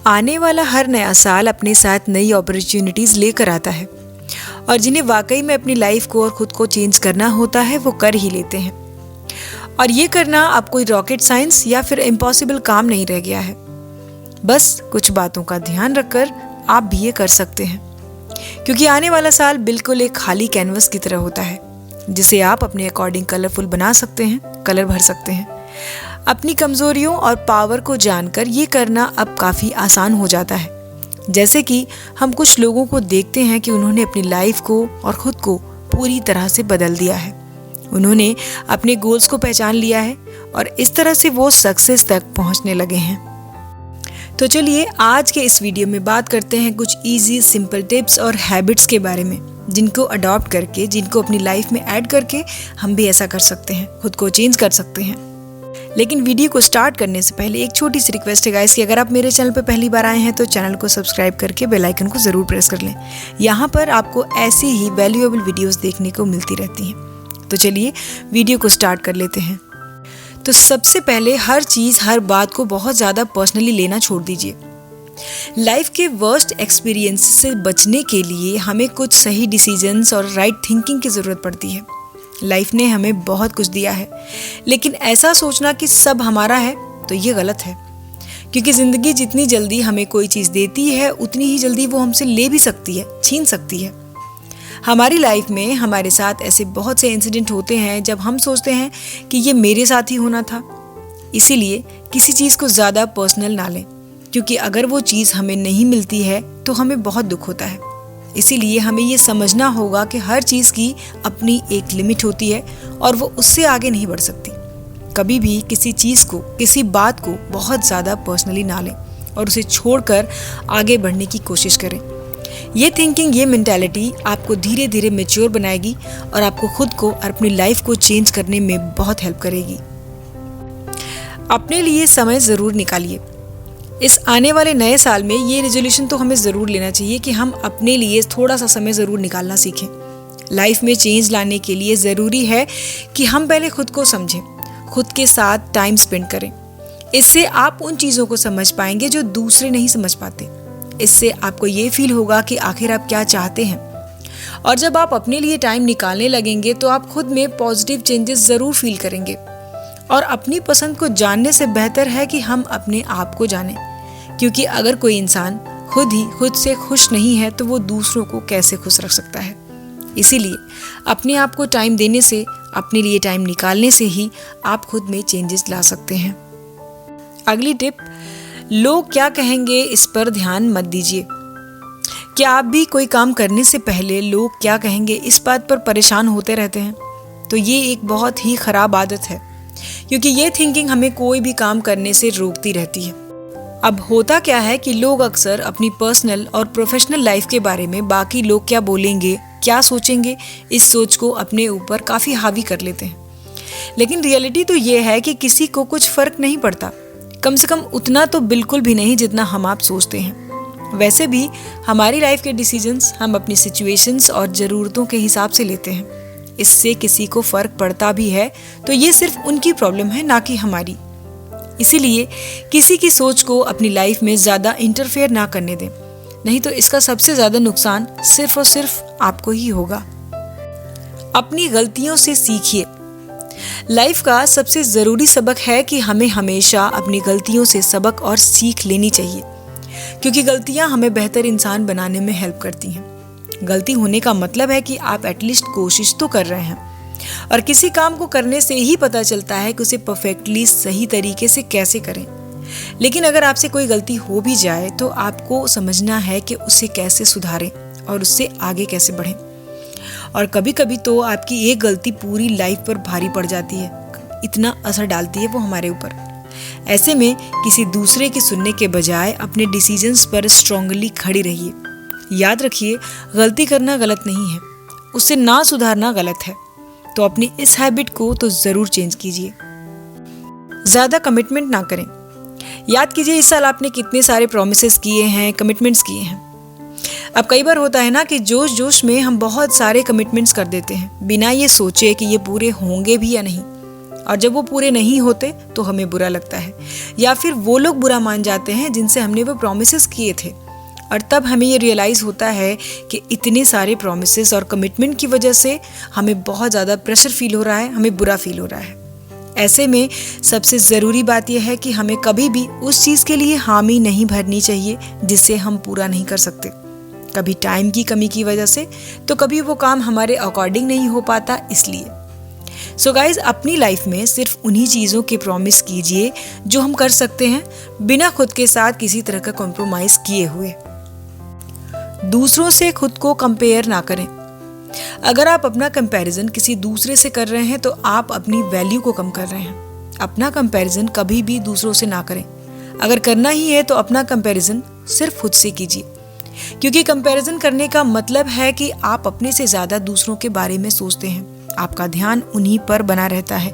आने वाला हर नया साल अपने साथ नई अपॉर्चुनिटीज़ लेकर आता है और जिन्हें वाकई में अपनी लाइफ को और ख़ुद को चेंज करना होता है वो कर ही लेते हैं। और ये करना अब कोई रॉकेट साइंस या फिर इम्पॉसिबल काम नहीं रह गया है। बस कुछ बातों का ध्यान रखकर आप भी ये कर सकते हैं, क्योंकि आने वाला साल बिल्कुल एक खाली कैनवस की तरह होता है जिसे आप अपने अकॉर्डिंग कलरफुल बना सकते हैं, कलर भर सकते हैं। अपनी कमज़ोरियों और पावर को जानकर ये करना अब काफ़ी आसान हो जाता है। जैसे कि हम कुछ लोगों को देखते हैं कि उन्होंने अपनी लाइफ को और ख़ुद को पूरी तरह से बदल दिया है। उन्होंने अपने गोल्स को पहचान लिया है और इस तरह से वो सक्सेस तक पहुंचने लगे हैं। तो चलिए आज के इस वीडियो में बात करते हैं कुछ इजी सिंपल टिप्स और हैबिट्स के बारे में, जिनको अडॉप्ट करके, जिनको अपनी लाइफ में ऐड करके हम भी ऐसा कर सकते हैं, खुद को चेंज कर सकते हैं। लेकिन वीडियो को स्टार्ट करने से पहले एक छोटी सी रिक्वेस्ट है गाइस कि अगर आप मेरे चैनल पर पहली बार आए हैं तो चैनल को सब्सक्राइब करके बेल आइकन को ज़रूर प्रेस कर लें। यहाँ पर आपको ऐसी ही वैल्यूएबल वीडियोस देखने को मिलती रहती हैं। तो चलिए वीडियो को स्टार्ट कर लेते हैं। तो सबसे पहले हर चीज़, हर बात को बहुत ज़्यादा पर्सनली लेना छोड़ दीजिए। लाइफ के वर्स्ट एक्सपीरियंस से बचने के लिए हमें कुछ सही डिसीजंस और राइट थिंकिंग की ज़रूरत पड़ती है। लाइफ ने हमें बहुत कुछ दिया है, लेकिन ऐसा सोचना कि सब हमारा है तो ये गलत है, क्योंकि ज़िंदगी जितनी जल्दी हमें कोई चीज़ देती है उतनी ही जल्दी वो हमसे ले भी सकती है, छीन सकती है। हमारी लाइफ में हमारे साथ ऐसे बहुत से इंसिडेंट होते हैं जब हम सोचते हैं कि ये मेरे साथ ही होना था। इसीलिए किसी चीज़ को ज़्यादा पर्सनल ना लें, क्योंकि अगर वो चीज़ हमें नहीं मिलती है तो हमें बहुत दुख होता है। इसीलिए हमें ये समझना होगा कि हर चीज़ की अपनी एक लिमिट होती है और वो उससे आगे नहीं बढ़ सकती। कभी भी किसी चीज़ को, किसी बात को बहुत ज़्यादा पर्सनली ना लें और उसे छोड़कर आगे बढ़ने की कोशिश करें। ये थिंकिंग, ये मेंटालिटी आपको धीरे धीरे मैच्योर बनाएगी और आपको खुद को और अपनी लाइफ को चेंज करने में बहुत हेल्प करेगी। अपने लिए समय ज़रूर निकालिए। इस आने वाले नए साल में ये रेजोल्यूशन तो हमें ज़रूर लेना चाहिए कि हम अपने लिए थोड़ा सा समय ज़रूर निकालना सीखें। लाइफ में चेंज लाने के लिए ज़रूरी है कि हम पहले खुद को समझें, खुद के साथ टाइम स्पेंड करें। इससे आप उन चीज़ों को समझ पाएंगे जो दूसरे नहीं समझ पाते। इससे आपको ये फील होगा कि आखिर आप क्या चाहते हैं। और जब आप अपने लिए टाइम निकालने लगेंगे तो आप खुद में पॉजिटिव चेंजेस ज़रूर फील करेंगे। और अपनी पसंद को जानने से बेहतर है कि हम अपने आप को जानें, क्योंकि अगर कोई इंसान खुद से खुश नहीं है तो वो दूसरों को कैसे खुश रख सकता है। इसीलिए अपने आप को टाइम देने से, अपने लिए टाइम निकालने से ही आप खुद में चेंजेस ला सकते हैं। अगली टिप, लोग क्या कहेंगे इस पर ध्यान मत दीजिए। क्या आप भी कोई काम करने से पहले लोग क्या कहेंगे इस बात पर परेशान होते रहते हैं? तो ये एक बहुत ही खराब आदत है, क्योंकि ये थिंकिंग हमें कोई भी काम करने से रोकती रहती है। अब होता क्या है कि लोग अक्सर अपनी पर्सनल और प्रोफेशनल लाइफ के बारे में बाकी लोग क्या बोलेंगे, क्या सोचेंगे, इस सोच को अपने ऊपर काफ़ी हावी कर लेते हैं। लेकिन रियलिटी तो ये है कि किसी को कुछ फ़र्क नहीं पड़ता, कम से कम उतना तो बिल्कुल भी नहीं जितना हम आप सोचते हैं। वैसे भी हमारी लाइफ के डिसीजंस हम अपनी सिचुएशंस और ज़रूरतों के हिसाब से लेते हैं। इससे किसी को फ़र्क पड़ता भी है तो ये सिर्फ उनकी प्रॉब्लम है, ना कि हमारी। इसीलिए किसी की सोच को अपनी लाइफ में ज़्यादा इंटरफेयर ना करने दें, नहीं तो इसका सबसे ज़्यादा नुकसान सिर्फ और सिर्फ आपको ही होगा। अपनी गलतियों से सीखिए। लाइफ का सबसे ज़रूरी सबक है कि हमें हमेशा अपनी गलतियों से सबक और सीख लेनी चाहिए, क्योंकि गलतियाँ हमें बेहतर इंसान बनाने में हेल्प करती हैं। गलती होने का मतलब है कि आप एटलीस्ट कोशिश तो कर रहे हैं, और किसी काम को करने से ही पता चलता है कि उसे परफेक्टली सही तरीके से कैसे करें। लेकिन अगर आपसे कोई गलती हो भी जाए तो आपको समझना है कि उसे कैसे सुधारें और उससे आगे कैसे बढ़ें। और कभी कभी तो आपकी एक गलती पूरी लाइफ पर भारी पड़ जाती है, इतना असर डालती है वो हमारे ऊपर। ऐसे में किसी दूसरे की सुनने के बजाय अपने डिसीजंस पर स्ट्रांगली खड़ी रहिए। याद रखिए, गलती करना गलत नहीं है, उससे ना सुधारना गलत है। तो अपनी इस हैबिट को तो ज़रूर चेंज कीजिए। ज़्यादा कमिटमेंट ना करें। याद कीजिए, इस साल आपने कितने सारे प्रॉमिसेस किए हैं, कमिटमेंट्स किए हैं। अब कई बार होता है ना कि जोश जोश में हम बहुत सारे कमिटमेंट्स कर देते हैं, बिना ये सोचे कि ये पूरे होंगे भी या नहीं। और जब वो पूरे नहीं होते तो हमें बुरा लगता है या फिर वो लोग बुरा मान जाते हैं जिनसे हमने वो प्रॉमिसेस किए थे। और तब हमें ये रियलाइज़ होता है कि इतने सारे प्रॉमिसेस और कमिटमेंट की वजह से हमें बहुत ज़्यादा प्रेशर फील हो रहा है, हमें बुरा फील हो रहा है। ऐसे में सबसे ज़रूरी बात यह है कि हमें कभी भी उस चीज़ के लिए हामी नहीं भरनी चाहिए जिसे हम पूरा नहीं कर सकते। कभी टाइम की कमी की वजह से, तो कभी वो काम हमारे अकॉर्डिंग नहीं हो पाता इसलिए। सो गाइज, अपनी लाइफ में सिर्फ उन्हीं चीज़ों के प्रॉमिस कीजिए जो हम कर सकते हैं, बिना खुद के साथ किसी तरह का कॉम्प्रोमाइज़ किए हुए। दूसरों से खुद को कंपेयर ना करें। अगर आप अपना कंपैरिजन किसी दूसरे से कर रहे हैं तो आप अपनी वैल्यू को कम कर रहे हैं। अपना कंपैरिजन कभी भी दूसरों से ना करें। अगर करना ही है तो अपना कंपैरिजन सिर्फ खुद से कीजिए, क्योंकि कंपैरिजन करने का मतलब है कि आप अपने से ज़्यादा दूसरों के बारे में सोचते हैं। आपका ध्यान उन्हीं पर बना रहता है।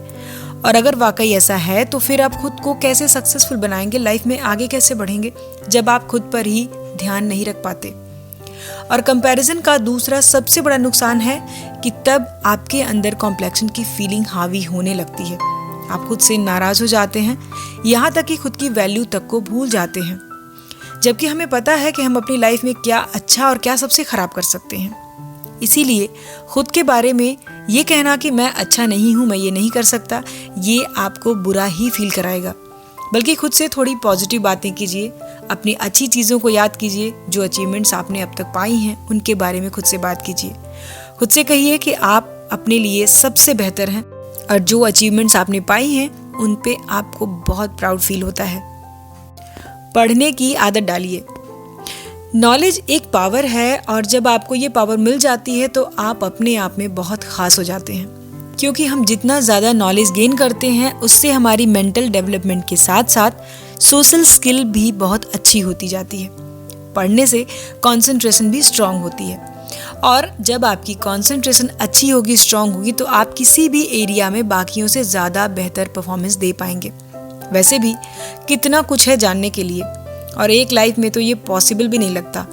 और अगर वाकई ऐसा है तो फिर आप खुद को कैसे सक्सेसफुल बनाएंगे, लाइफ में आगे कैसे बढ़ेंगे, जब आप खुद पर ही ध्यान नहीं रख पाते। और कंपैरिजन का दूसरा सबसे बड़ा नुकसान है कि तब आपके अंदर कॉम्प्लेक्शन की फीलिंग हावी होने लगती है। आप खुद से नाराज़ हो जाते हैं, यहाँ तक कि खुद की वैल्यू तक को भूल जाते हैं, जबकि हमें पता है कि हम अपनी लाइफ में क्या अच्छा और क्या सबसे खराब कर सकते हैं। इसीलिए खुद के बारे में ये कहना कि मैं अच्छा नहीं हूँ, मैं ये नहीं कर सकता, ये आपको बुरा ही फील कराएगा। बल्कि खुद से थोड़ी पॉजिटिव बातें कीजिए, अपनी अच्छी चीज़ों को याद कीजिए, जो अचीवमेंट्स आपने अब तक पाई हैं उनके बारे में खुद से बात कीजिए। खुद से कहिए कि आप अपने लिए सबसे बेहतर हैं और जो अचीवमेंट्स आपने पाई हैं उन पे आपको बहुत प्राउड फील होता है। पढ़ने की आदत डालिए। नॉलेज एक पावर है और जब आपको ये पावर मिल जाती है तो आप अपने आप में बहुत ख़ास हो जाते हैं, क्योंकि हम जितना ज़्यादा नॉलेज गेन करते हैं उससे हमारी मेंटल डेवलपमेंट के साथ साथ सोशल स्किल भी बहुत अच्छी होती जाती है। पढ़ने से कंसंट्रेशन भी स्ट्रांग होती है, और जब आपकी कंसंट्रेशन अच्छी होगी, स्ट्रांग होगी, तो आप किसी भी एरिया में बाकियों से ज़्यादा बेहतर परफॉर्मेंस दे पाएंगे। वैसे भी कितना कुछ है जानने के लिए, और एक लाइफ में तो ये पॉसिबल भी नहीं लगता।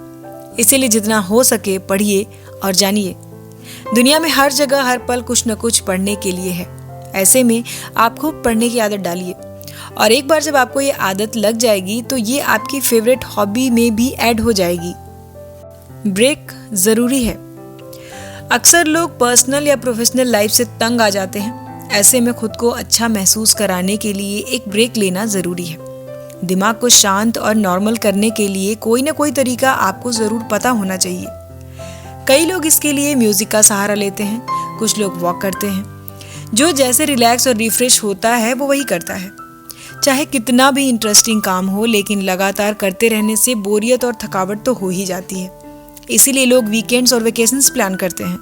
इसीलिए जितना हो सके पढ़िए और जानिए। दुनिया में हर जगह हर पल कुछ न कुछ पढ़ने के लिए है। ऐसे में आप खूब पढ़ने की आदत डालिए, और एक बार जब आपको ये आदत लग जाएगी तो ये आपकी फेवरेट हॉबी में भी ऐड हो जाएगी। ब्रेक ज़रूरी है। अक्सर लोग पर्सनल या प्रोफेशनल लाइफ से तंग आ जाते हैं। ऐसे में खुद को अच्छा महसूस कराने के लिए एक ब्रेक लेना ज़रूरी है। दिमाग को शांत और नॉर्मल करने के लिए कोई ना कोई तरीका आपको ज़रूर पता होना चाहिए। कई लोग इसके लिए म्यूज़िक का सहारा लेते हैं, कुछ लोग वॉक करते हैं। जो जैसे रिलैक्स और रिफ्रेश होता है वो वही करता है। चाहे कितना भी इंटरेस्टिंग काम हो, लेकिन लगातार करते रहने से बोरियत और थकावट तो हो ही जाती है। इसीलिए लोग वीकेंड्स और वेकेशंस प्लान करते हैं।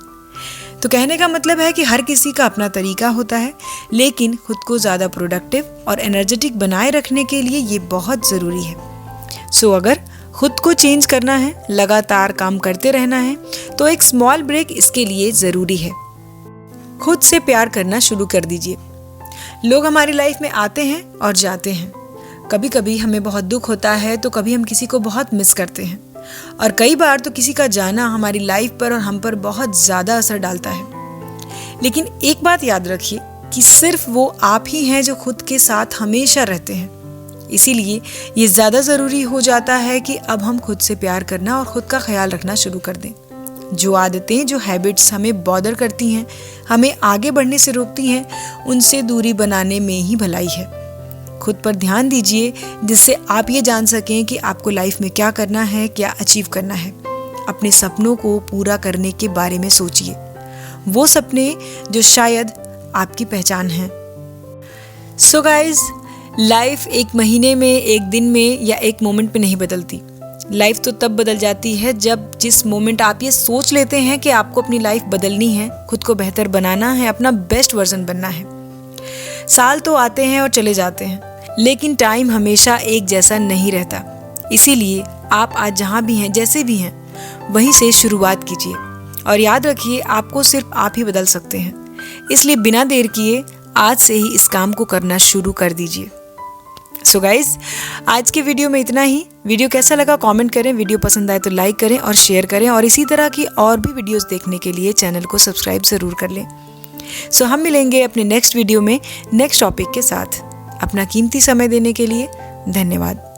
तो कहने का मतलब है कि हर किसी का अपना तरीका होता है, लेकिन खुद को ज़्यादा प्रोडक्टिव और एनर्जेटिक बनाए रखने के लिए ये बहुत ज़रूरी है। सो अगर खुद को चेंज करना है, लगातार काम करते रहना है, तो एक स्मॉल ब्रेक इसके लिए ज़रूरी है। खुद से प्यार करना शुरू कर दीजिए। लोग हमारी लाइफ में आते हैं और जाते हैं। कभी कभी हमें बहुत दुख होता है, तो कभी हम किसी को बहुत मिस करते हैं, और कई बार तो किसी का जाना हमारी लाइफ पर और हम पर बहुत ज़्यादा असर डालता है। लेकिन एक बात याद रखिए कि सिर्फ वो आप ही हैं जो खुद के साथ हमेशा रहते हैं। इसीलिए ये ज़्यादा ज़रूरी हो जाता है कि अब हम खुद से प्यार करना और खुद का ख्याल रखना शुरू कर दें। जो आदतें, जो हैबिट्स हमें बॉदर करती हैं, हमें आगे बढ़ने से रोकती हैं, उनसे दूरी बनाने में ही भलाई है। खुद पर ध्यान दीजिए, जिससे आप ये जान सकें कि आपको लाइफ में क्या करना है, क्या अचीव करना है। अपने सपनों को पूरा करने के बारे में सोचिए, वो सपने जो शायद आपकी पहचान है। सो गाइज, लाइफ एक महीने में, एक दिन में या एक मोमेंट पे नहीं बदलती। लाइफ तो तब बदल जाती है जब जिस मोमेंट आप ये सोच लेते हैं कि आपको अपनी लाइफ बदलनी है, खुद को बेहतर बनाना है, अपना बेस्ट वर्जन बनना है। साल तो आते हैं और चले जाते हैं, लेकिन टाइम हमेशा एक जैसा नहीं रहता। इसीलिए आप आज जहाँ भी हैं, जैसे भी हैं, वहीं से शुरुआत कीजिए, और याद रखिए आपको सिर्फ आप ही बदल सकते हैं। इसलिए बिना देर किए आज से ही इस काम को करना शुरू कर दीजिए। सो गाइज, आज के वीडियो में इतना ही। वीडियो कैसा लगा कमेंट करें, वीडियो पसंद आए तो लाइक करें और शेयर करें, और इसी तरह की और भी वीडियोस देखने के लिए चैनल को सब्सक्राइब ज़रूर कर लें। सो हम मिलेंगे अपने नेक्स्ट वीडियो में नेक्स्ट टॉपिक के साथ। अपना कीमती समय देने के लिए धन्यवाद।